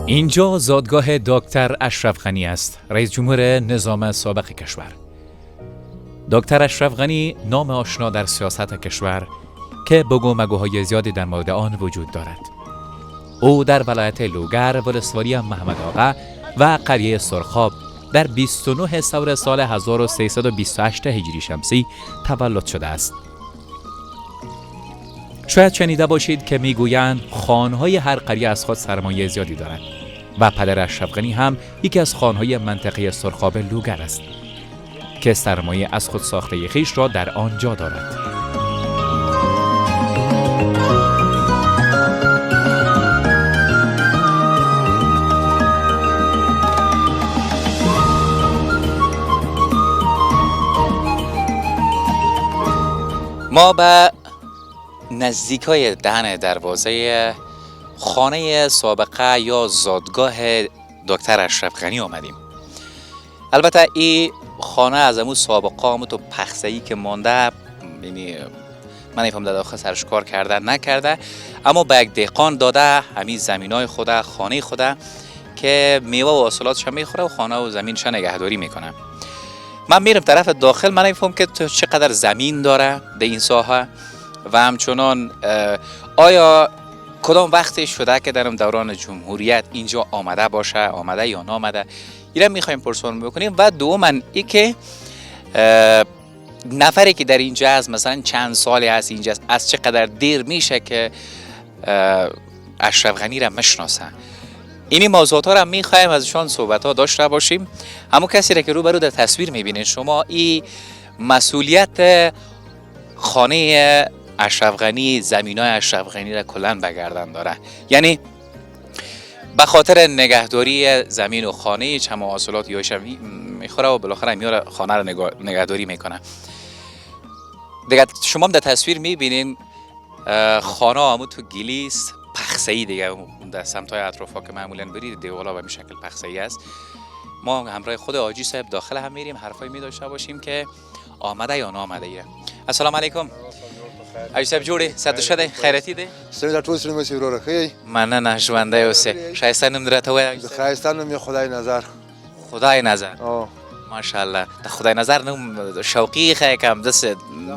اینجا زادگاه دکتر اشرف غنی است، رئیس جمهور نظام سابق کشور. دکتر اشرف غنی نام آشنا در سیاست کشور که بگو مگوهای زیادی در مورد آن وجود دارد. او در ولایت لوگر، ولسوالی محمد آقا و قریه سرخاب در 29 ثور سال 1328 هجری شمسی تولد شده است. شاید شنیده باشید که میگویند خانهای هر قریه از خود سرمایه زیادی دارند و پدر اشرف غنی هم یکی از خانهای منطقه سرخاب لوگر است که سرمایه از خود ساخته خویش را در آنجا دارد. ما به نزدیکای دهن دروازه خانه سابقه یا زادگاه دکتر اشرف غنی آمدیم. البته این خانه از امو سابقه همون تو پخسه‌ای که مانده، یعنی من نفهم در داخل سرش کار کرده نکرده، اما به یک دهقان داده همین زمینای خود، خانه خود که میوه و حاصلاتش میخوره و خانه و زمینش نگهداری میکنه. من میرم طرف داخل، من نفهم که تو چقدر زمین داره در این ساحه و همچنان آیا کدام وقتی شده که در دوران جمهوریت اینجا آمده باشه، آمده یا نامده، اینا میخوایم پرسان بکنیم. و دوما ای که نفری که در اینجا هست مثلا چند سالی هست اینجا، از چقدر دیر میشه که اشرف غنی را مشناسه. اینی موضوعات ها را میخوایم ازشان صحبت ها داشته باشیم. همون کسی را که روبرو در تصویر میبینید شما، این مسئولیت خانه اشرف غنی، زمینای اشرف غنی را کلن بگردن داره. یعنی به خاطر نگهداری زمین و خانه چه حاصلات یاش میخوره و بالاخره میاره خانه را نگهداری میکنه. دیگه شما هم در تصویر میبینین خانه همون تو گلیس پخسه‌ای دیگه در سمت‌های اطرافا که معمولاً برید دیوالا به این شکل پخسه‌ای است. ما همراه خود آجی صاحب داخل هم میریم، حرفایی می داشته باشیم که آمده یا نامده ایه. السلام علیکم. آجی صاحب جوړی ست شده خیرتی دی سره ټول سره مې ورو راخی مننه ژوندی اوسه. شایسته نوم درته وایي؟ خایسته نوم خدای نظر. خدای نظر. ماشاءالله. د خدای نظر نوم شوقی خی کم دست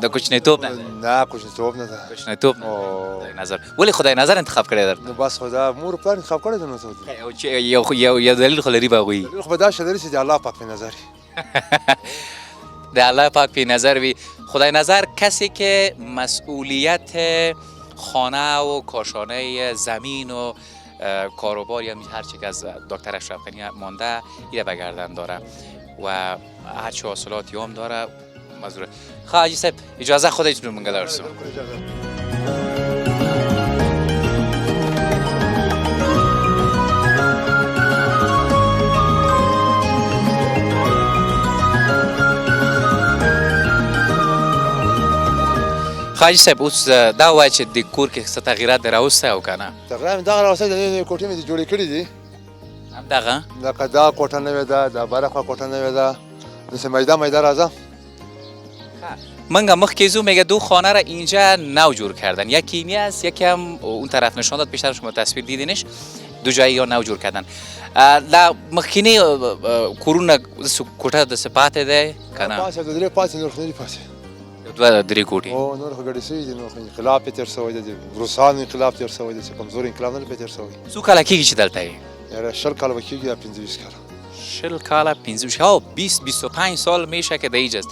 د کوچنیتوب نه کوچنیتوب نه ده. کوچنیتوب خدای نظر. ولی خدای نظر انتخاب کړی در؟ نو بس خدا مور پلان انتخاب کړی نو څه یو دلیل خو لري باغوي. خدا شدري چې الله پاک په نظر د الله پاک په نظر وي. خدای نظر کسی که مسئولیت خانه و کاشانه زمین و کاروبار یا هر چی که از دکتر اشرف غنی مانده ایره بگردن داره و هر چی حاصلات یام داره مزوره. خواه حاجی صاحب اجازه خودتون رو منگل ارسون. حاجی صاحب اوس دا وایي چې د کور کې څه تغییرات در راوستی او که نه؟ تقریبا دغه راوستی د کوټې مې جوړې کړي دي. همدغه لکه دا کوټه نوې ده، دا بله خوا کوټه نوې ده، داسې میده راځه. منگه مخکې زو میگه دو خانه را اینجا نو جور کردن، یکی اینی است یکی هم اون طرف نشان داد، بیشتر شما تصویر دیدینش، دو جایی یا نو جور کردن. لا مخکینی کورونه کوټه د سپاته ده که نه؟ پاسه د درې پاسه نور خو نه دي پاسه. دوه درې کوټې. او نور خو ګډې سوي دي، نور خو انقلاب پې تېر سوی دی، د روسانو انقلاب تېر سوی دی، چې کمزور انقلاب نه دی پې تېر سوی. څو کاله کېږي چې دلته یې؟ یاره 20 کاله به کېږي یا 25 کاله. 20 کاله 25 او 20-25 سال میشه که در اینجاست.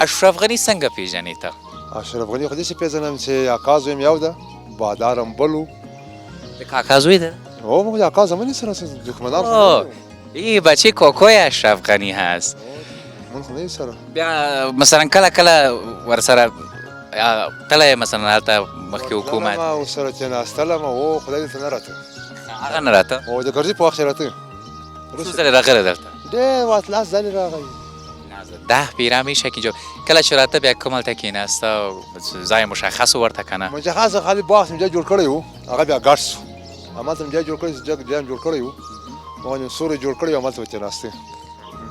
اشرف غنی څنګه پیژنې ته؟ اشرف غنی خو داسې پیژنم چې اکا زوی م یو ده، بادارم بل و. د کاکا زوی ده؟ او موږ د اکا زمانې سره دښمنان خو این بچه کاکای اشرف غنی هست. من خو نه یې سره. بیا مثلا کله ورسره کله مثلا هلته مخکې حکومت ما ورسره کېناستلم او خدای دې ته نه راته. هغه نه راته؟ او د ګرځې په وخت کې راته. څو ځلې راغلی دلته؟ ډېر وخت 10 ځلې راغلی. 10 پیره میشه که اینجا کله چې راته بیا کوم هلته کېناسته ځای مشخص ورته که نه؟ مشخص خالي باغ مې جوړ کړی و، هغه بیا ګډ سو. همالته مې جوړ کړی، جام جوړ کړی و، ما سوري جوړ کړی، همالته کېناستې.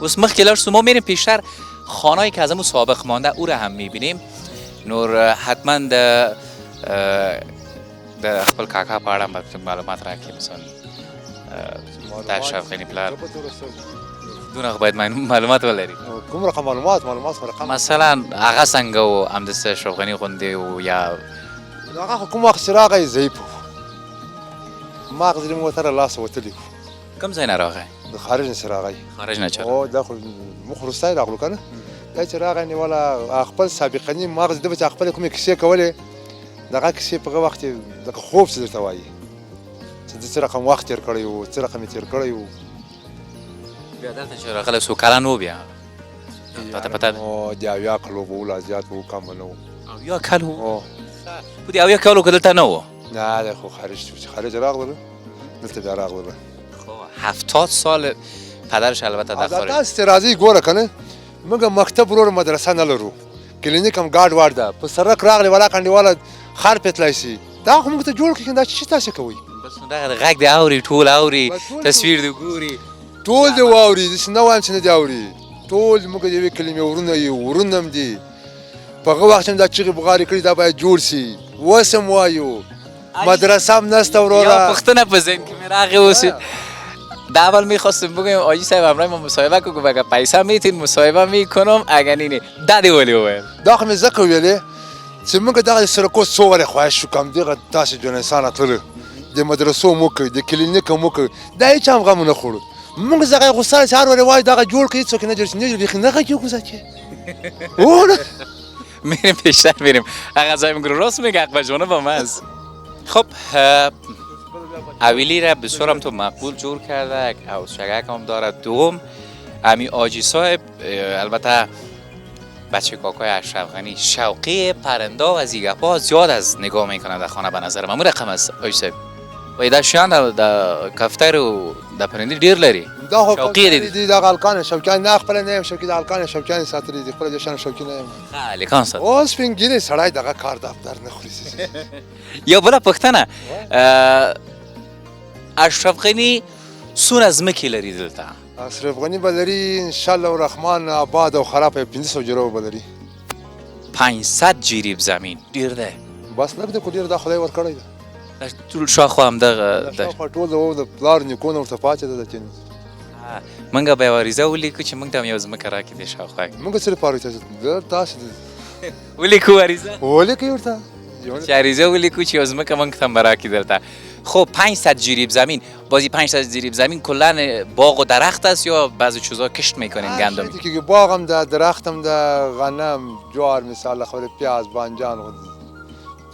اوس مخکې لاړ شو، ما میریم پیشتر خانهایی که از همون سابق مانده او را هم میبینیم. نور حتما د خپل کاکا په اړه معلومات راکړي، مثلا د اشرف غني پلار دونه خو باید معلومات ولري. کوم رقم معلومات خو رقم مثلا هغه څنګه و همداسې اشرف غني غوندې و یا هغه خو کوم وخت چې راغی ضعیف و مغز یې موږ ته لاس وتلی و. کوم ځای نه راغی؟ د خارج نه چې راغی. خارج نه چېرته؟ او دا خو موږ خو وروستی راغلو که نه. دا چې راغی نیوله خپل سابقني مغز ده به چې خپلې کومې کیسې کولې دغه کیسې په هغه وخت کې لکه خوب چې درته وایي چې د څه رقم وخت تېر کړی و څه رقم یې تېر کړی و. بیا دلته چې راغلی څو کلن و بیا تاته پته ده؟ د اویا کلو به و لا زیات و کم به نه و. اویا کال و؟ په دې اویا کالو کې دلته نه و؟ نه دی خو خارج شو چې خارج راغلل دلته بیا راغلل. خو 70 سال پدرش البته در خارج. داسې راځي ګوره که نه موږ مکتب ورور مدرسه نه لرو کلینیک هم ګاډ واډ ده په سړک راغلی ولا کنډیواله خر پېتلی سي دا خو موږ ته جوړ کړي دا چې تاسې کوئ بس نو دغه غږ دې اوري ټول اوري تصویر دې ګوري ټول دې واوري داسې نه وایم چې نه دې اوري ټول موږ د یوې کلمې ورونه یو ورونه هم دي په هغه وخت هم دا چغې بغارې کړي دا باید جوړ سي اوس هم وایو مدرسه هم نسته وروره. یا پوښتنه په ذهن کې مې راغی اوس دا اول میخواستم بگویم آجی صاحب همراه ما مصاحبه کنم اگر پیسه میتین مصاحبه میکنم اگر نه دا دی ولی ویم دا خو مې ځکه ویلې چې موږ دغه سرکو څو وارې خواهش شو کوم دغه داسې جنسان تللو د مدرسو مو کوي د کلینیک مو کوي دا هیڅ هم غم نه خورو موږ زغه غوسه چې هر وارې وای دغه جوړ کړي څوک نه جوړ نه جوړ نه کوي کوزه چې اون میریم پیشتر میریم اگر زایم گرو راست میگه اقبال جانب هم هست. خب اولی را بسیارم تو مقبول جور کرده اوسشگک هم داره. دوم امی آجی صاحب البته بچه کاکای اشرف غنی شوقی پرنده و زیگپا زیاد از نگاه میکنه در خانه به نظر من. رقم است آجی صاحب و دا شیان دا کفتر و دا پرنده دیر لري شوقی دیدی دا غلقان شوکان نه خپل نه شوکی دا غلقان شوکان ساتری دی خپل جشن شوکی نه خالی کان سات اوس پنګری سړای دغه کار دفتر نه خوري یا بلا پختنه اشرف غنی سون از مکی لري دلته اشرف غنی بلری ان شاء الله الرحمن آباد او خراب 500 جرو بلری 500 جریب زمین ډیر ده بس نه د کوډیر دا خدای ور کړی دا ټول شاخو هم دغه ټول د پلار نیکونه ورته پاتې ده چې منګه به وریزه ولیکو چې موږ ته یو ځمکه راکې دي شاخو موږ سره پاره ته تاسو ولیکو وریزه ولیکو ورته چې وریزه ولیکو چې یو ځمکه موږ ته راکې درته. خب 500 جریب زمین بازی 500 جریب زمین کلا باغ و درخت است یا بعضی چیزا کشت میکنین گندم که باغ هم ده درخت هم ده غنم جوار مثال خود پیاز بانجان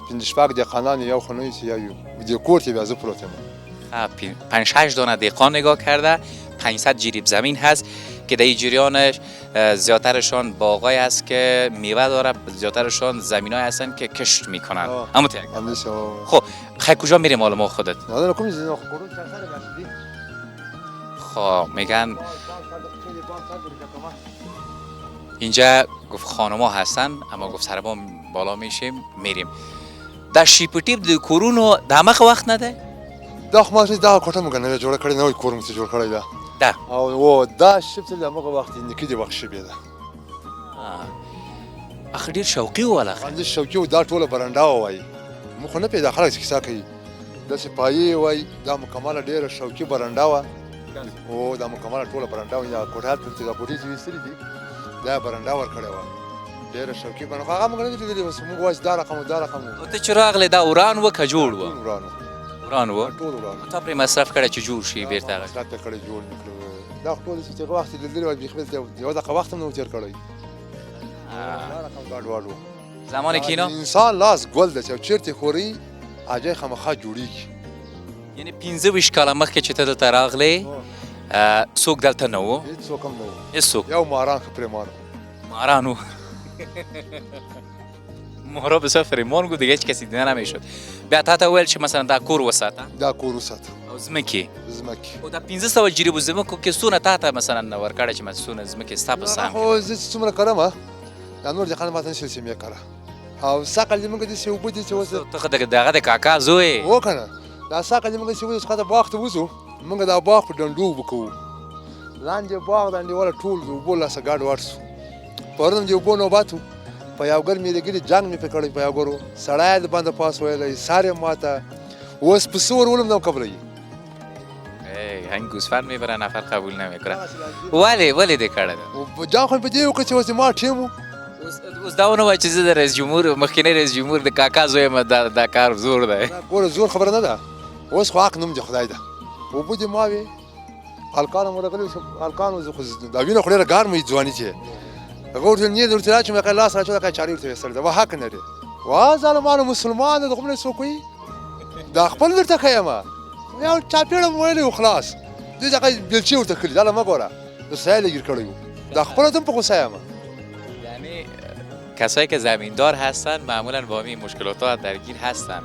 پنځشپاک دهقانان یو خونوی سی یو د کورتی بیازو پروتم 5-6 دانه دهقان نگاه کرده 500 جریب زمین هست که در جریانش زیادترشان باغای است که میوه داره زیادترشان زمینای هستن که کشت میکنن. اما خب خیلی کجا میریم حالا ما خودت؟ خب میگن اینجا گفت خانما هستن اما گفت سر ما بالا میشیم میریم. در شیپوتیب د کورونو د همه وخت نده؟ دا خو ما دا کوټه موږ نه جوړ کړی نوې کور موږ جوړ کړی دا ده او دا شپته د هغه وخت نکې دی وخت شبي ده اخر ډیر شوقي ولا خاندي شوقي و دا ټوله برنده وای مخ نه پیدا خلک کیسه کوي د سپایي وای دا مکمل ډیره شوقي برنده و او دا مکمل ټوله برنده و یا کوټه ته دا پوری چې وستري دي دا برنده ور کړی و ډیره شوقي برنده هغه موږ نه دي بس موږ واس دا رقم او ته چراغ له دا وران و که جوړ و وران و ټول وران تا پر مصرف کړه چې جوړ شي بیرته هغه مصرف کړه جوړ نکړو دا ټول چې هغه وخت دلته وای بخبل یو دغه وخت نو تیر کړی زمان کینا انسان لاس ګل د چیرته خوري اجي خامخا جوړیږي یعنی 15 کاله مخکې چې ته دلته راغلی څوک دلته نه و هیڅوک هم نه و هیڅوک یو ماران خپرمان مارانو مهرا به سفر ایمان گو دیگه هیچ کسی دیده نمیشد. بیا تا ویل چې مثلا دا کور وساته دا کور وساته او زمکی او دا 1500 جریب زمکو کې سونه تا مثلا ورکړه چې مسونه زمکه ستا په سام خو زه څومره کړم دا نور ځکه ماته نشي سیمه کړه او ساقل موږ د سی وبدي چې وسه ته دغه د کاکا زوی و کنه دا ساقل موږ سی وسه څخه باغ ته وځو موږ دا باغ په ډندو وکړو لاندې باغ باندې ولا ټول وبوله سګاډ ورسو پرون دی وبونو باتو په یو ګر مې لګري جنگ مې پکړی په یو ګرو سړای د باندې پاس ویلې ساره ماته اوس په سور ولم نو قبلې این گوسفند میبره نفر قبول نمیکنه ولی دی کړه و جان خو په دې وکړه چې اوس ما ټیم اوس دا ونه وای چې زه د رئیس جمهور مخکنی رئیس جمهور د کاکا زوی یم دا کار زور دی ګوره زور خبره نه ده اوس خو حق نوم د خدای ده اوبه دې ما وې هلکان مو راغلي هلکانو زه خو دا وینه خو ډېره ګرمه ځواني چې هغه ورته ویل نه ورته راچې مې لاس راچو دا چارې ورته ویستل ده و حق نه دی وا ظالمانو مسلمان د خپل څوک وي دا خپل درته ښیم یو چاپېړه مو ویلې و خلاص دوی دغه بېلچې ورته کړي دا له مه ګوره د سایه لګیر کړی و دا خپله ته په غوسه یم یعنی کسایی که زمیندار هستن معمولا با همین مشکلات ها درگیر هستن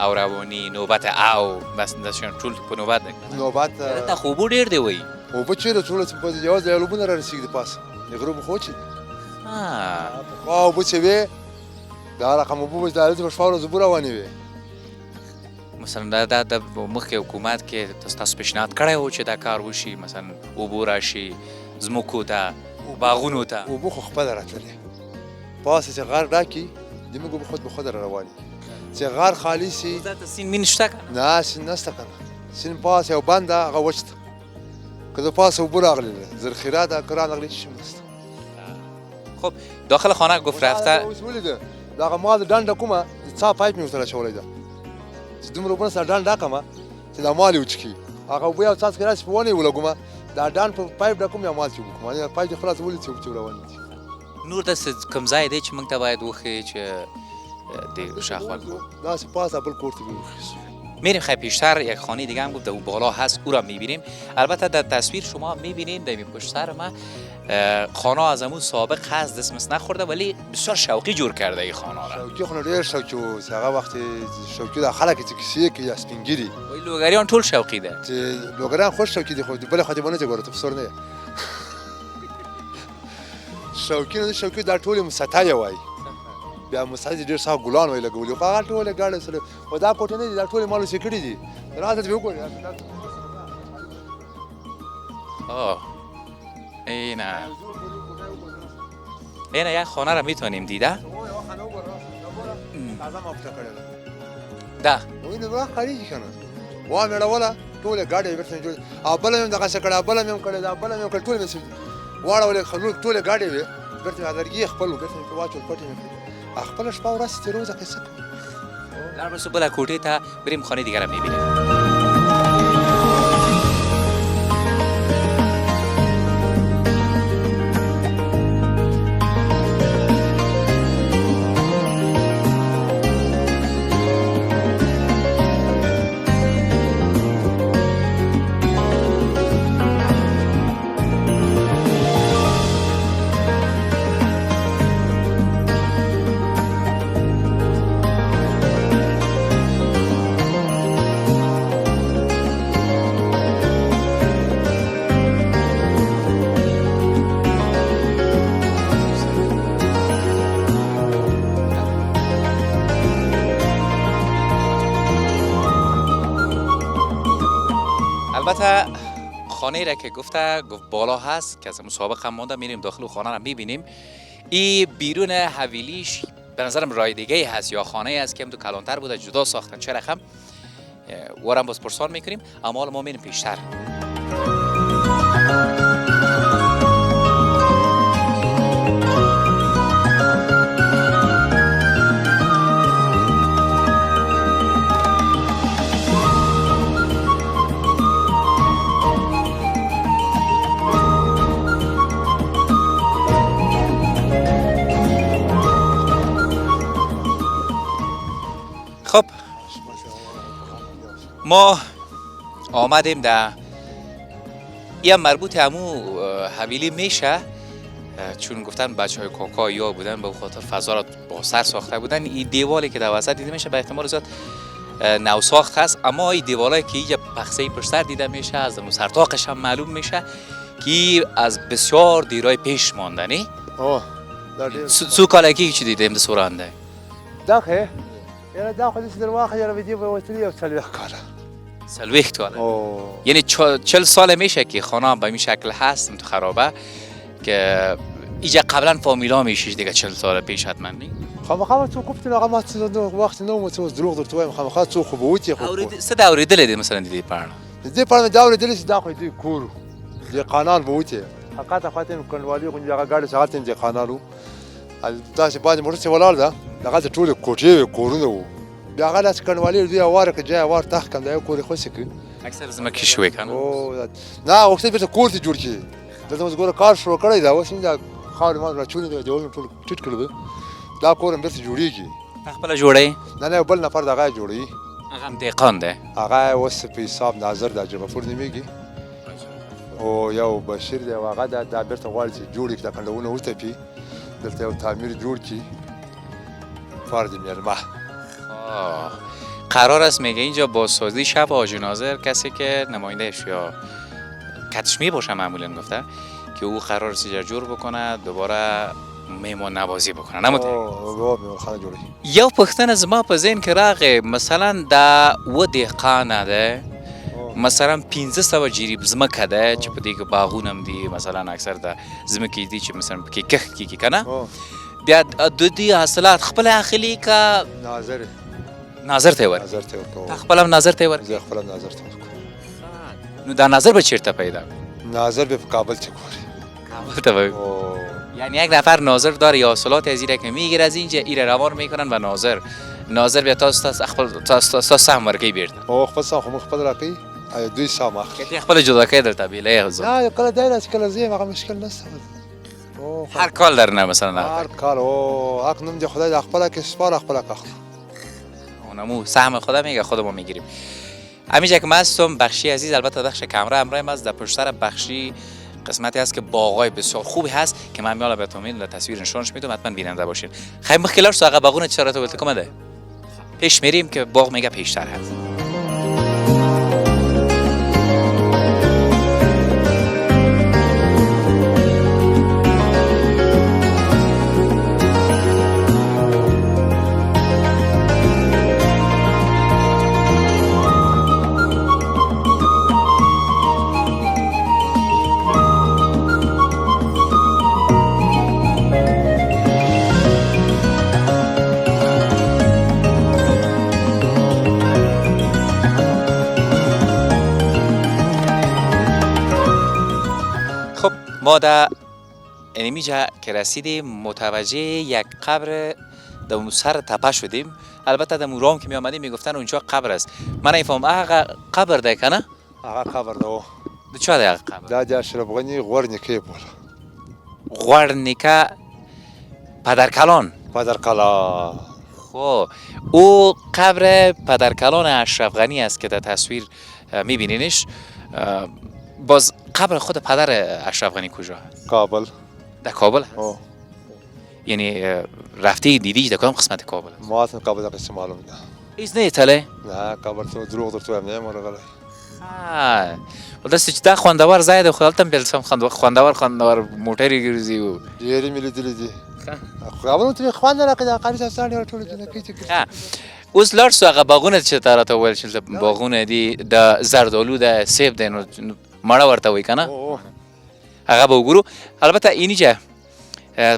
او روانی نوبت او دستشان ټول په نوبت ده نوبت ته خوبو ډیر دی وای اوبه چیرې ټوله په یوازې د الوبونه را رسېږي د پاسه د غروب خو چې پخوا اوبه چې وې دا رقم اوبه به د هلته په شپه ورځ اوبه روانې وې مثلا دا د مخکې حکومت کې تاسو پیشنهاد کړی و چې دا کار وشي مثلا اوبه راشي ځمکو ته باغونو ته اوبه خو خپله راتللې پاسه چې غار ډاکي زموږ اوبه خود به خود را روانې چې غار خالي سي سیند مین شته که نه سیند نشته که نه سیند پاس یو بند ده هغه وچ ده که د پاسه اوبه راغلې ذخیره ده که رانغلې هېڅ شی نشته خب داخل خانه گفت رفته اوس ولیده دغه ما د ډنډه کومه د څا پایپ مې ورته اچولی ده چې دومره اوبه نه سره ډنډ ډکمه چې دا مال یې وچکي هغه اوبه یو څاڅکې راشي په ونه یې ولګومه دا ډنډ په پایپ ډکوم یا مال چې اوبه کوم پایپ دې خلاص ولید چې اوبه چې روانې دي نور داسې کوم ځای دی چې موږ ته باید وښیې چې د شاخوال داسې پاسه بل کور ته وخیستو میریم خیلی پیشتر یک خانه دیگه هم گفت اون بالا هست او را میبینیم البته در تصویر شما میبینید در پشت سر ما خانه از همون سابق هست دستمس نخورده ولی بسیار شوقی جور کرده این خانه را شوقی خو ډېر شوقي و چې هغه وخت شوقي دا خلک چې کیسې کوي یا سپینګیري وای لوګریان ټول شوقي ده چې لوګریان خوش شوقي دي خو بلې خواته به نه ځې ګوره ته په سور نه یې شوقي نه شوقي دا ټول مسطحه وایي بیا مسطحه ډېر صاحب ګلان وایي لګولي خو هغه ټولې ګاډې سره خو دا کوټې نه دي دا ټولې مالو چې کړي دي راځه چې وګورې اینه یک خانه را میتونیم دیده تازه ما پټه کړې ده وای نو راخ کړی کنه وا مېړوله ټولې ګاډې ورته جوړ او بل هم دغه څه کړه بل هم کړه دا بل هم کړ ټولې مې واړولې خلول ټولې ګاډې وې ورته درګي خپل ورته واچول پټې مې خپل شپه ورځ ته روزه کیسه در بس بلا کوټې ته بریم خانه دیگر را میبینیم البته خانه را که گفت بالا هست که از مسابقه هم مانده میریم داخل خانه را میبینیم این بیرون حویلیش به نظرم رای دیگه هست یا خانه هست که هم تو کلانتر بوده جدا ساختن چه رقم وارم باز پرسان میکنیم اما حالا ما میریم پیشتر خب ما آمدیم در یه مربوط همو حویلی میشه چون گفتن بچه های کاکایی ها بودن به خاطر فضا را با سر ساخته بودن این دیوالی که در وسط دیده میشه به احتمال زیاد نو ساخت هست اما این دیوالایی که اینجا پخسه پشت سر دیده میشه از سرطاقش هم معلوم میشه که از بسیار دیرای پیش ماندنی سو کالکی چی دیدیم در سورانده داخه یعنی دا خو دې در واخه یاره ویدیو به وصلی او څلوېښت کاله څلوېښت کاله یعنی 40 سال میشه که خانه به این شکل هست تو خرابه که اینجا قبلا فامیلا میشه دیگه 40 سال پیش حتما نی خامخا څوک گفت هغه ما وخت نو مو څه دروغ درته وایم خامخا څوک خو به وتی خو څه دا اوریدل دي مثلا دیدی پرنه دې په اړه مې دا اورېدلي چې دا خو دوی کور و دهقانان به وتې حقیقت خواته یې کنډوالي غوندې هغه ګاډي چې هغلته یې دهقانان وو داسې بعضې موټر چې ولاړ ده هغلته ټولې کوټې وې کورونه وو بیا هغه داسې کنډوالي دوی هواره کړه جای هوار تخت کړم دا یو کور یې خوشې کړ اکثر ځمکې شوې که نه نه غوښتل بېرته کور ته جوړ کړي دلته اوس ګوره کار شروع کړی ده اوس دا خاورې ما راچولې ده دیوالونه ټول ټیټ کړل ده دا کور هم بېرته جوړېږي ته خپله جوړوې نه نه یو بل نفر د هغه یې جوړوي هغه هم دهقان دی هغه اوس په حساب ناظر د جغفور نومېږي او یو بشیر دی او هغه دا بېرته غواړي چې جوړ کړي دا کنډونه وتپي دلته یو تعمیر جوړ کړي فرد میلمه قرار است میگه اینجا بازسازی شب حاج ناظر کسی که نمایندهش یا کتشمی باشه معمولا گفته که او قرار است اینجا جور بکنه دوباره مهمان نوازی بکنه نموده مهمانخانه جوړوي یو پوښتنه زما په ذهن کې راغی مثلا دا و دهقانه ده مثلا 1500 جریب ځمکه ده چې په دې کې باغونه هم دي مثلا اکثر د ځمکې دي چې مثلا پکې کښت کېږي که نه بیا د دې حاصلات خپل اخلي که ناظر ته ورکوي ناظر ته ورکوم ته خپل هم ناظر ته ورکوي زه خپل هم ناظر ته ورکوم نو دا ناظر به چیرته پیدا ناظر به په کابل کې ګوري کابل ته به یعنی یک نفر ناظر داره یا حاصلات از ایره که میگیره از اینجا ایره روان میکنن و ناظر بیا تاسو سهم ورکوي بیرته او خپل سهم خو موږ خپل راکوي دوی سهم اخلي که ته خپل جدا کوي درته بیله حضور نه کله دی راځي کله ځي هغه مشکل نشته هر کال در نه مثلا هر کار او حق نوم دی خدای د خپله کې سپاره خپله که اخلو اونمو سهم خدا میگه خودمون میگیریم همینجا که من هستم بخشی عزیز البته بخش کمره همراه ما در پشت سر بخشی قسمتی هست که باغای بسیار خوبی هست که من میالا بهتون در تصویر نشونش میدم حتما بیننده باشین خیلی مخکلار سو آقا باغون چرا ولت کومده پیش میریم که باغ میگه پیشتر هست ما در اینجا که رسیدیم متوجه یک قبر در سر تپه شدیم البته در رام که می آمدیم میگفتن اونجا قبر است من نفهم هغه قبر ده کنه هغه قبر ده د چا ده هغه قبر دا د اشرف غنی غور نیکه بوله غور نیکه پدرکلان خب او قبر پدرکلان اشرف غنی است که در تصویر میبینینش باز قبر خود پدر اشرف غنی کجا هست؟ کابل در کابل هست؟ یعنی رفتی دیدی در کدام قسمت کابل هست؟ ما اصلا کابل قصه معلوم نه ایز نه تله؟ نه کابل تو دروغ در تو هم نه مرغله و دستی چې دا خوندور ځای دی خو هلته هم بیا خوندور موټرې ګرځي و ډېرې مې لیدلي دي خو کابل ته مې خوند نه راکړی دا قاري ساستان ټول جنکۍ چې اوس لاړ سو هغه باغونه چې تا راته وویل چې باغونه دي د زردالو د سیب دی نو مړه ورته وایي که نه هغه به وګورو البته اینجا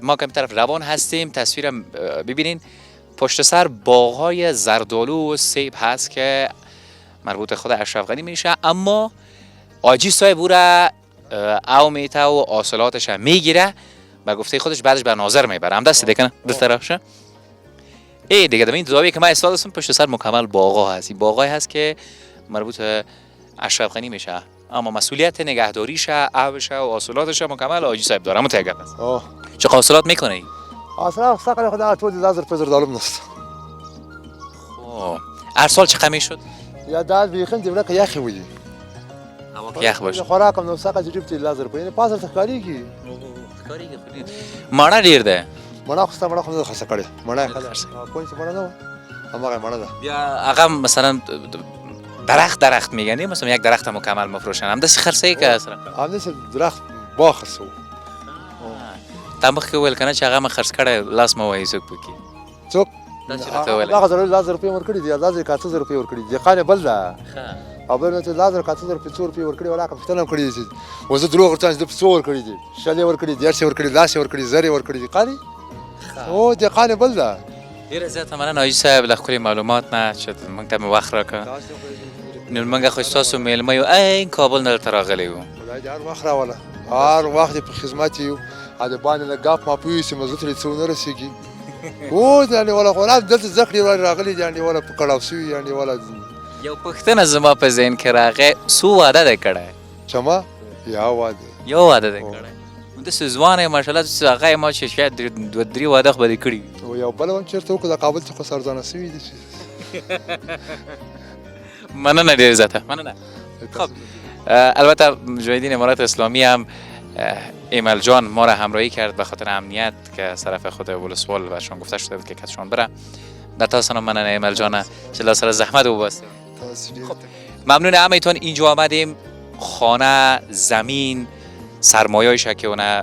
ما که طرف روان هستیم تصویرم ببینین پشت سر باغ‌های زردالو و سیب هست که مربوط خود اشرف غنی میشه اما آجی صاحب او را او میته و حاصلاتش هم میگیره و گفته خودش بعدش به ناظر میبره هم دست دیگه در طرفشه ای دیگه در این زاویه که من استفاده هستم پشت سر مکمل باغ‌ها هست این باغ‌های هست که مربوط اشرف غنی میشه اما مسئولیت نگهداریش آبش و حاصلاتش مکمل آجی صاحب داره متأکد است چه حاصلات میکنه این حاصلات ساقل خدا ټول لازر پزر دالم نست هر سال چقدر میشد یا دال بیخن دی ولکه یخی وی هوا که یخ باشه خوراکم نو ساقه جریب تی لازر پینه پاسر تخکاریږي مانا ډیر ده مانا خو خاصه کړي مانا کوم څه مانا نو همغه مانا ده بیا هغه مثلا درخت میگن مثلا یک درخت مکمل مفروشن هم دست خرڅه که اصلا هم دست درخت با خرڅو تمخ کې ویل کنه چې هغه ما خرڅ کړه لاس ما وایي څوک پکې څوک هغه ضروري لازر روپۍ ورکړي دي لازر 4000 روپۍ ورکړي دي خانه بل ده او بل ته لازر 4000 روپۍ ورکړي ولا کوم څه نه کړی دي وزه دروغ ورته د څو ورکړي دي شلې ورکړي دي ارشي ورکړي لاس ورکړي زری ورکړي دي قالي او دي خانه بل ده ډیر زیات مننه آجی صاحب له خپل معلومات نه چې موږ ته وخت راکړ منگه خوش تاسو میلمه یو این کابل نه تراغلی و خدای دې هر وخت راوله هر وخت دې په خدمت یو ا د باندې نه ګاپ ما پوي چې مزه ترې څو نه رسیږي او ځانې ولا قرآن دلته زخړې راغلي ځانې ولا په کړاو سوي ځانې ولا یو پښتنه زما په ذهن کې راغې سو واده ده کړه چما یا واده یو واده ده کړه د سوزوانه ماشاءالله چې هغه ما چې شاید دوه درې واده خو به دې کړي او یو بل هم چېرته وکړو د کابل څخه سرزانه سوي دي مننه ډېر زیاته مننه. خب البته مجاهدین امارات اسلامی هم ایمل جان ما را همراهی کرد به خاطر امنیت که از طرف خود ولسوال برشان گفته شده بود که کسشان بره. در تاسو مننه ایمل جان چلا سر زحمت او باسته. خب ممنون همه‌تون اینجا آمدیم. خانه زمین سرمایه‌اش که اون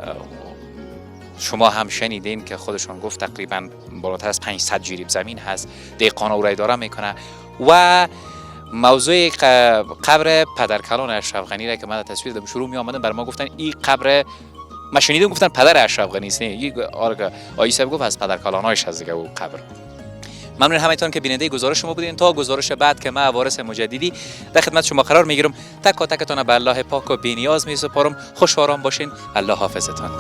شما هم شنیدین که خودشان گفت تقریبا بالاتر از 500 جریب زمین هست. دهقان او را اداره میکنه و موضوع قبر پدرکلان اشرف غنی را که من تصویر دادم شروع می آمدن بر ما گفتن این قبر ما شنیدم گفتن پدر اشرف غنی است. نه آقای صاحب گفت از پدرکلانایش از دیگه او قبر. ممنون همتون که بیننده گزارش شما بودین. تا گزارش بعد که من وارث مجددی در خدمت شما قرار میگیرم. تک تکتون به الله پاک و بی‌نیاز میسپارم. خوش و آرام باشین. الله حافظتان.